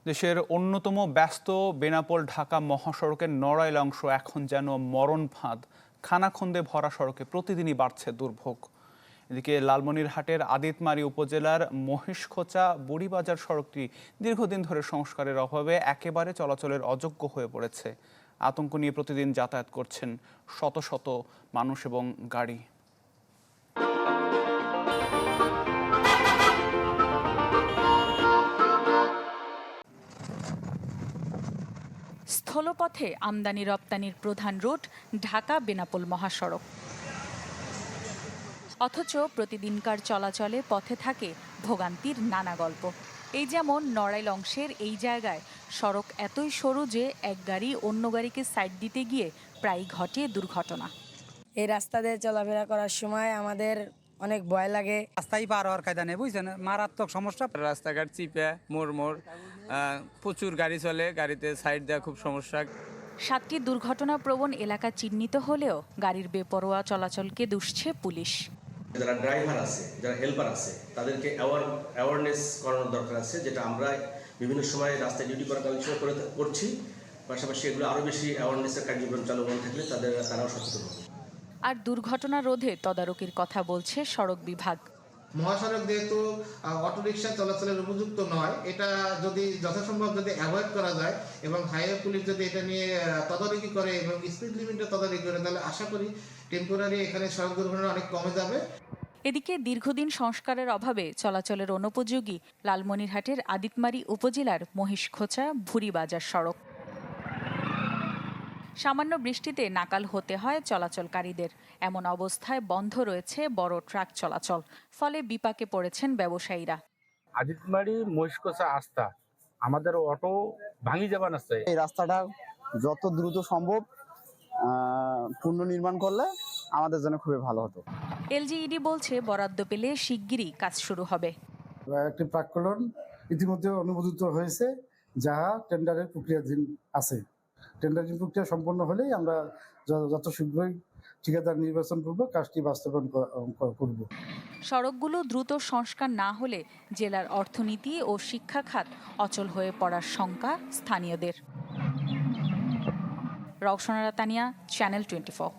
দেশের অন্যতম ব্যস্ত বেনাপোল ঢাকা মহাসড়কের নড়াইল অংশ এখন যেন মরণ ফাঁদ। খানাখন্দে ভরা সড়কে প্রতিদিনই বাড়ছে দুর্ভোগ। এদিকে লালমনিরহাটের আদিতমারী উপজেলার মহিষখোঁচা বুড়িবাজার সড়কটি দীর্ঘদিন ধরে সংস্কারের অভাবে একেবারে চলাচলের অযোগ্য হয়ে পড়েছে। আতঙ্ক নিয়ে প্রতিদিন যাতায়াত করছেন শত শত মানুষ এবং গাড়ি। স্থলপথে আমদানি রপ্তানির প্রধান রুট ঢাকা বেনাপোল মহাসড়ক, অথচ প্রতিদিনকার চলাচলে পথে থাকে ভোগান্তির নানা গল্প। এই যেমন নড়াইল অংশের এই জায়গায় সড়ক এতই সরু যে এক গাড়ি অন্য গাড়িকে সাইড দিতে গিয়ে প্রায় ঘটে দুর্ঘটনা। এই রাস্তা দিয়ে চলাফেরা করার সময় আমাদের অনেক ভয় লাগে। রাস্তায় পার হওয়ার কায়দা নেই, বুঝছেন, মারাত্মক সমস্যা। রাস্তাঘাট চিপে মোড় প্রচুর গাড়ি চলে, গাড়িতে সাইড দেওয়া খুব সমস্যা। 7টি দুর্ঘটনাপ্রবণ এলাকা চিহ্নিত হলেও গাড়ির বেপরোয়া চলাচলকে দুষছে পুলিশ। যারা ড্রাইভার আছে, যারা হেল্পার আছে, তাদেরকে অ্যাওয়ারনেস করানোর দরকার আছে, যেটা আমরা বিভিন্ন সময় রাস্তায় ডিউটি করার করছি। পাশাপাশি এগুলো আরও বেশি অ্যাওয়ারনেসের কার্যক্রম চালু থাকলে তারাও সচেতন হবে। আর দুর্ঘটনা রোধে তদারকির কথা বলছে সড়ক বিভাগ। মহাসড়ক যেহেতু অটোরিকশা চলাচলের উপযুক্ত নয়, এটা যদি যথাসম্ভব যদি অ্যাভয়েড করা যায় এবং হাইওয়ে পুলিশ যদি এটা নিয়ে তদারকি করে এবং স্পিড লিমিটে তদারকি করে, তাহলে আশা করি টেম্পোরারি এখানে সড়ক দুর্ঘটনা অনেক কমে যাবে। এদিকে দীর্ঘদিন সংস্কারের অভাবে চলাচলের অনুপযোগী লালমনিরহাটের আদিতমারী উপজেলার মহিষখোঁচা ভুরিবাজার সড়ক। সামান্য বৃষ্টিতে নাকাল হতে হয় চলাচলকারীদের। এমন অবস্থায় বন্ধ রয়েছে বড় ট্রাক চলাচল, ফলে বিপাকে পড়েছেন ব্যবসায়ীরা। আদিতমারী মহিষখোঁচা আস্থা আমাদের অটো ভাঙি যাবার আছে। এই রাস্তাটা যত দ্রুত সম্ভব পুনর্নির্মাণ করলে আমাদের জন্য খুবই ভালো হতো। এলজিইডি বলছে বরাদ্দ পেলে শিগগিরই কাজ শুরু হবে। একটি প্রাক্কলন ইতিমধ্যে অনুমোদিত হয়েছে, যা টেন্ডারের প্রক্রিয়াধীন আছে। টেন্ডারিং প্রক্রিয়া সম্পন্ন হলেই আমরা যত শীঘ্রই ঠিকাদার নির্বাচন করব, কাজটি বাস্তবায়ন করব। সড়কগুলো দ্রুত সংস্কার না হলে জেলার অর্থনীতি ও শিক্ষা খাত অচল হয়ে পড়ার শঙ্কা স্থানীয়দের। রওশনারা তানিয়া, চ্যানেল 24।